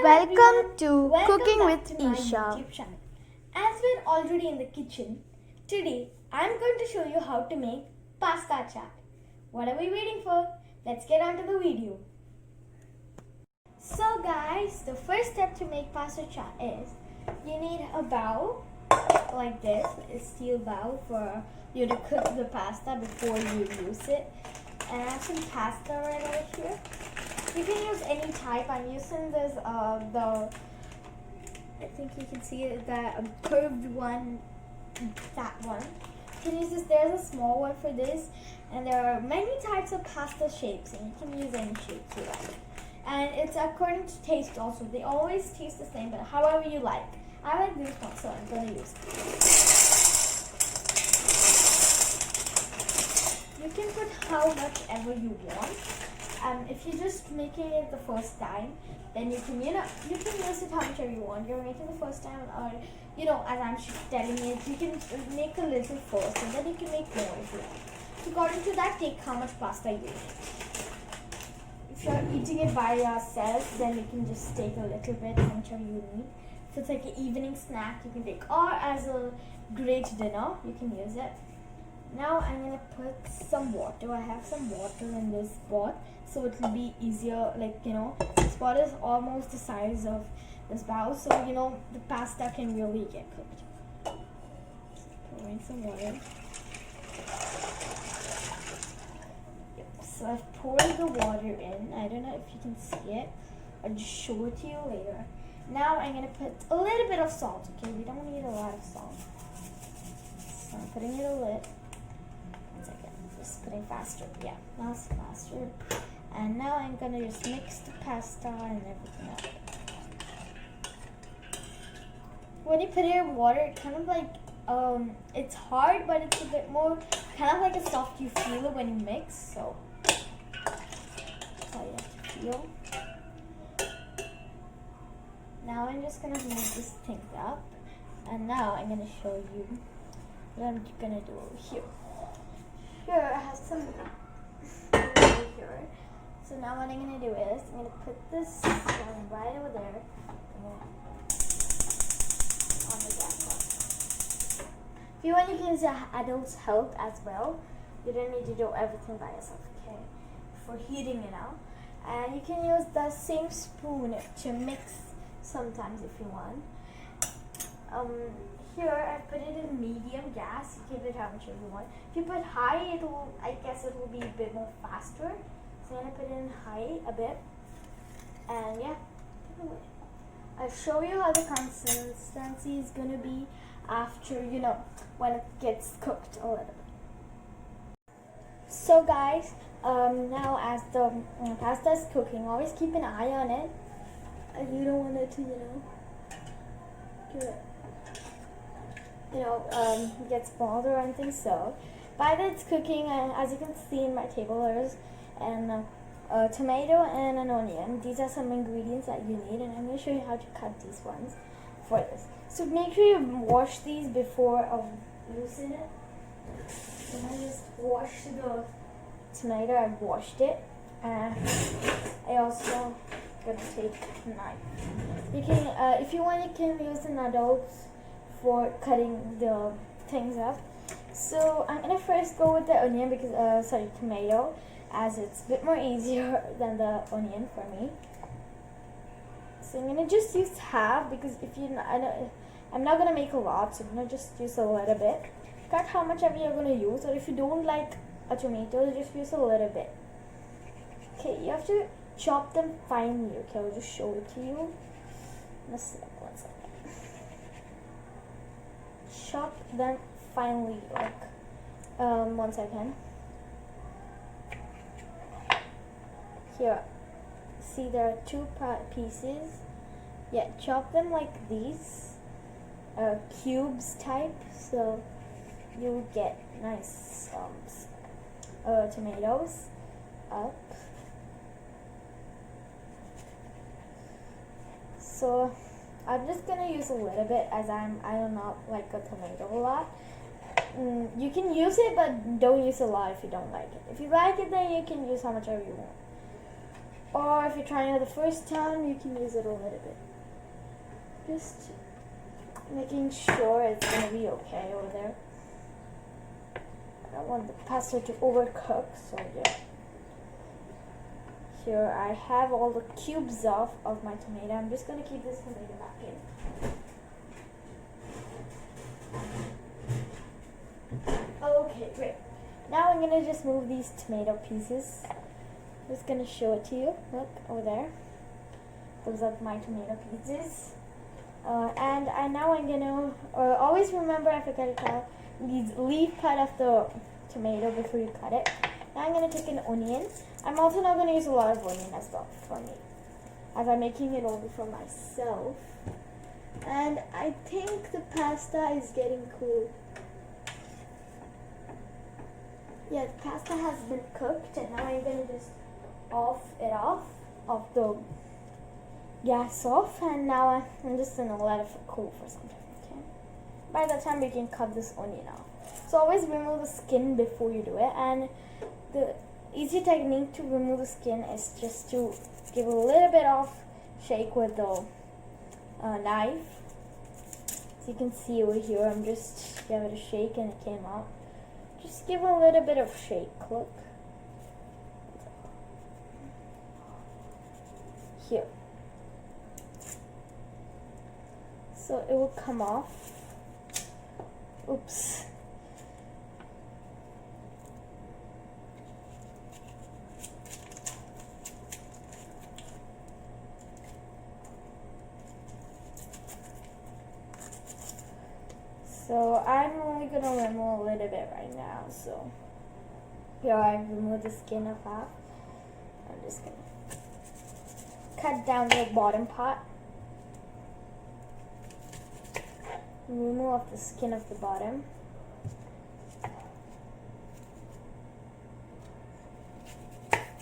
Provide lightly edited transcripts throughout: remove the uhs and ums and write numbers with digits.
Welcome to Welcome Cooking back with to my ISHa. YouTube channel. As we're already in the kitchen, today I'm going to show you how to make pasta chaat. What are we waiting for? Let's get on to the video. So guys, the first step to make pasta chaat is you need a bowl like this, a steel bowl for you to cook the pasta before you use it. And I have some pasta right over here. You can use any type. I'm using this I think you can see it, that curved one, that one. You can use this. There's a small one for this, and there are many types of pasta shapes, and you can use any shape you like. And it's according to taste also. They always taste the same, but however you like. I like this one, so I'm gonna use it. You can put how much ever you want. If you're just making it the first time, then you can use it how much ever you want. You're making the first time, or as I'm telling it, you can make a little first, and then you can make more if you want. So according to that, take how much pasta you need. If you're eating it by yourself, then you can just take a little bit, how much ever you need. If it's like an evening snack, you can take, or as a great dinner, you can use it. Now I'm gonna put some water. I have some water in this pot, so it will be easier. This pot is almost the size of this bowl, so the pasta can really get cooked. Pouring some water. Yep. So I've poured the water in. I don't know if you can see it. I'll just show it to you later. Now I'm gonna put a little bit of salt. Okay, we don't need a lot of salt. So I'm putting it a little. Just putting faster. Yeah, now it's faster. And now I'm gonna just mix the pasta and everything up. When you put it in water, it kind of like it's hard, but it's a bit more kind of like a soft. You feel it when you mix, so that's how you have to feel. Now I'm just gonna move this thing up, and now I'm gonna show you what I'm gonna do over here. Here I have some over here. So now what I'm gonna do is I'm gonna put this one right over there on the gas pot. If you want, you can use adult's help as well. You don't need to do everything by yourself, okay? For heating it out. And you can use the same spoon to mix sometimes if you want. Here I put it in medium gas. You can put how much you want. If you put high, I guess it will be a bit more faster. So I'm gonna put it in high a bit, and yeah, I'll show you how the consistency is gonna be after when it gets cooked a little bit. So guys, now as the pasta is cooking, always keep an eye on it. You don't want it to get spoiled or anything. So by that it's cooking, and as you can see in my table, there's a tomato and an onion. These are some ingredients that you need, and I'm going to show you how to cut these ones for this. So make sure you wash these before using it. So I just washed the tomato. I've washed it, and I also gonna take a knife. You can, if you want, you can use an adult for cutting the things up. So I'm gonna first go with the onion because tomato, as it's a bit more easier than the onion for me. So I'm gonna just use half, because I'm not gonna make a lot, so I'm gonna just use a little bit. Cut how much ever you're gonna use, or if you don't like a tomato, just use a little bit. Okay, you have to chop them finely. Okay, I'll just show it to you. Just like 1 second. Chop them finely, like 1 second. Here, see there are two pieces. Yeah, chop them like these, cubes type, so you get nice tomatoes up. So I'm just gonna use a little bit, as I do not like a tomato a lot. You can use it, but don't use a lot if you don't like it. If you like it, then you can use how much ever you want. or if you're trying it the first time, you can use it a little bit. Just making sure it's gonna be okay over there. I don't want the pasta to overcook, so yeah. Here I have all the cubes of my tomato. I'm just gonna keep this tomato back in. Okay, great. Now I'm gonna just move these tomato pieces. I'm just gonna show it to you. Look over there. Those are my tomato pieces. And now I'm gonna always remember, I forgot to tell, leave part of the tomato before you cut it. Now I'm gonna take an onion. I'm also not gonna use a lot of onion as well for me, as I'm making it only for myself. And I think the pasta is getting cool. Yeah, the pasta has been cooked, and now I'm gonna just off the gas off, and now I'm just gonna let it cool for some time. Okay. By that time, we can cut this onion off. So always remove the skin before you do it, and the easy technique to remove the skin is just to give a little bit of shake with the knife. So you can see over here, I'm just giving it a shake and it came out. Just give a little bit of shake. Look here. So it will come off. Oops. So I'm only gonna remove a little bit right now. So here I remove the skin of half. I'm just gonna cut down the bottom part. Remove off the skin of the bottom.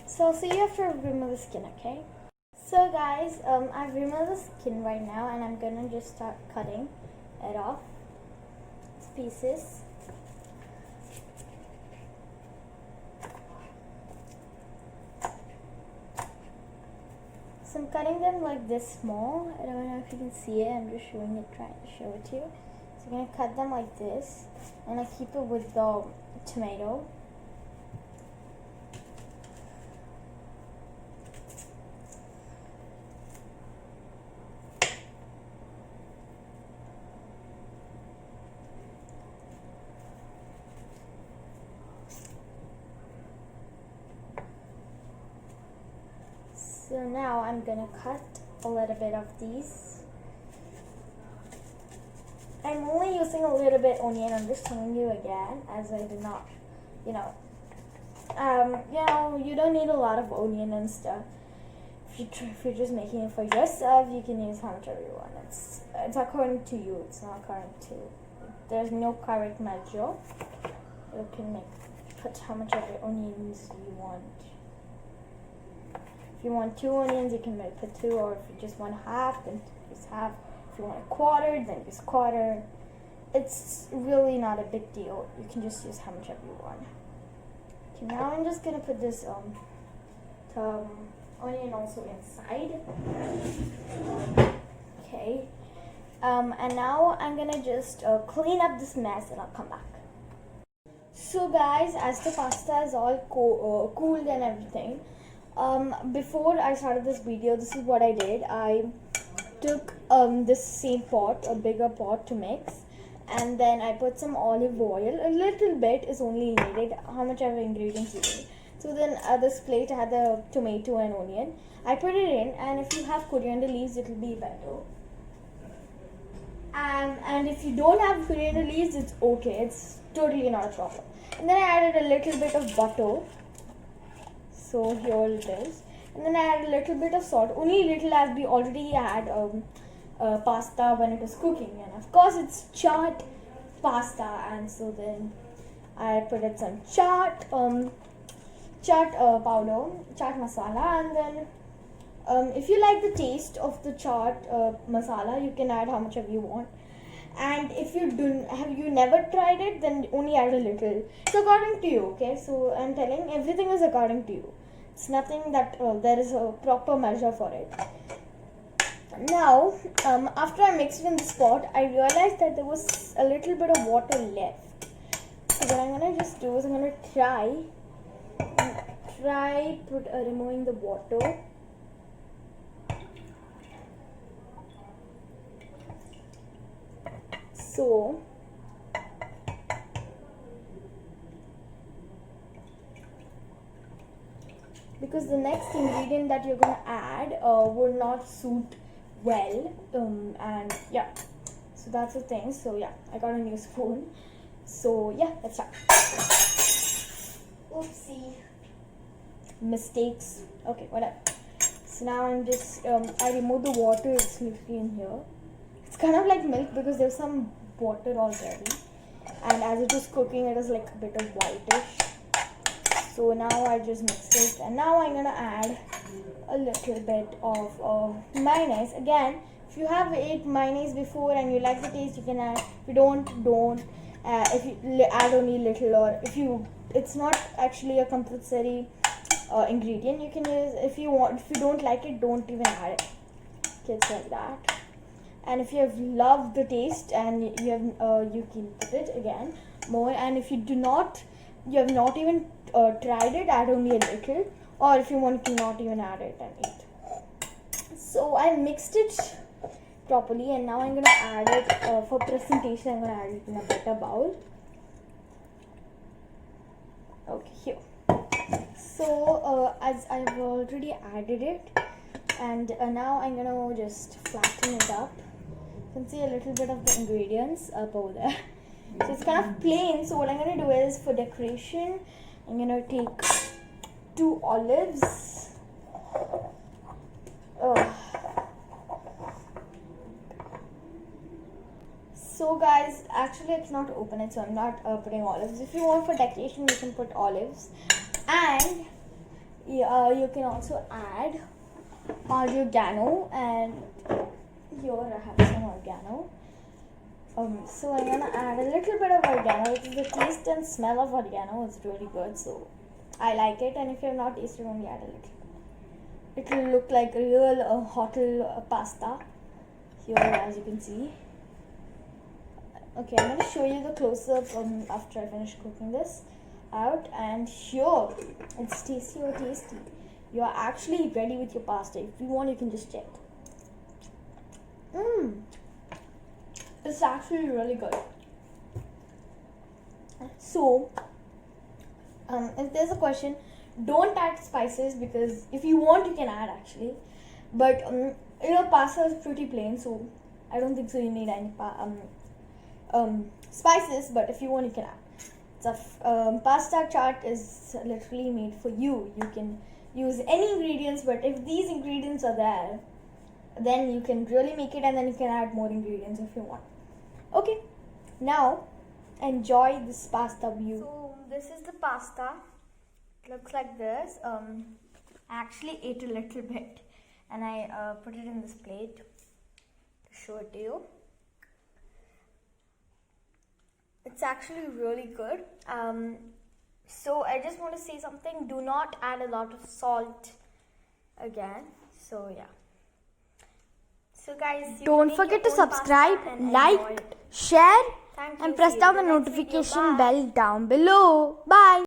So you have to remove the skin, okay? So guys, I've removed the skin right now, and I'm gonna just start cutting it off. Pieces. So I'm cutting them like this small. I don't know if you can see it. I'm just trying to show it to you. So I'm gonna cut them like this, and I keep it with the tomato. So now I'm gonna cut a little bit of these. I'm only using a little bit onion. I'm just telling you again, as I did not, you don't need a lot of onion and stuff. If you're just making it for yourself, you can use how much ever you want. It's according to you. It's not according to. There's no correct measure. You can put how much ever onions you want. If you want 2 onions, you can put 2, or if you just want half, then just half. If you want a quarter, then just quarter. It's really not a big deal. You can just use how much ever you want. Okay, now I'm just gonna put this onion also inside. Okay, and now I'm gonna just clean up this mess, and I'll come back. So guys, as the pasta is all cooled and everything, before I started this video, this is what I did. I took this same pot, a bigger pot to mix, and then I put some olive oil. A little bit is only needed, how much ever ingredients you need. So then this plate had the tomato and onion. I put it in, and if you have coriander leaves, it will be better. And if you don't have coriander leaves, it's okay. It's totally not a problem. And then I added a little bit of butter. So here it is. And then I added a little bit of salt. Only little, as we already had pasta when it was cooking. And of course it's chaat pasta. And so then I put in some chaat powder, chaat masala. And then if you like the taste of the chaat masala, you can add how much ever you want. And if you never tried it, then only add a little. It's according to you, okay? So I'm telling, everything is according to you. It's nothing that there is a proper measure for it. Now, after I mixed it in this pot, I realized that there was a little bit of water left. So what I'm gonna just do is I'm gonna try removing the water. So because the next ingredient that you're gonna add would not suit well, and yeah, so that's the thing. So yeah, I got a new spoon. So yeah, let's start. Oopsie, mistakes. Okay, whatever. So now I'm just I remove the water. It's literally in here. It's kind of like milk because there's some water already, and as it is cooking, it is like a bit of whitish. So now I just mixed it, and now I'm gonna add a little bit of mayonnaise. Again, if you have ate mayonnaise before and you like the taste, you can add. If you don't. If you add only little, or if you, it's not actually a compulsory ingredient. You can use if you want. If you don't like it, don't even add it. Kids like that. And if you have loved the taste and you have you can put it again more. And if you do not, you have not even tried it, add only a little. Or if you want to not even add it and eat. So I mixed it properly, and now I'm gonna add it for presentation. I'm gonna add it in a better bowl. Okay, here. So as I've already added it, and now I'm gonna just flatten it up. You can see a little bit of the ingredients up over there. So it's kind of plain. So what I'm gonna do is, for decoration, I'm gonna take 2 olives. So guys, actually I cannot open it, so I'm not putting olives. If you want for decoration, you can put olives, and you can also add oregano. And here I have some oregano. So I'm gonna add a little bit of oregano, because the taste and smell of oregano is really good. So I like it, and if you have not tasted, only add a little. It will look like a real hotel pasta here, as you can see. Okay, I'm gonna show you the close-up after I finish cooking this out, and here it's tasty or tasty. You are actually ready with your pasta. If you want, you can just check. It's actually really good. So if there's a question, don't add spices, because if you want, you can add actually, but pasta is pretty plain, so I don't think so you need any spices. But if you want, you can add. It's a pasta chart is literally made for you. You can use any ingredients, but if these ingredients are there, then you can really make it, and then you can add more ingredients if you want. Okay, now enjoy this pasta view. So this is the pasta. It looks like this. I actually ate a little bit, and I put it in this plate to show it to you. It's actually really good. So I just want to say something. Do not add a lot of salt again. So yeah. So guys, don't forget to subscribe, like, share, and press down the notification bell down below. Bye.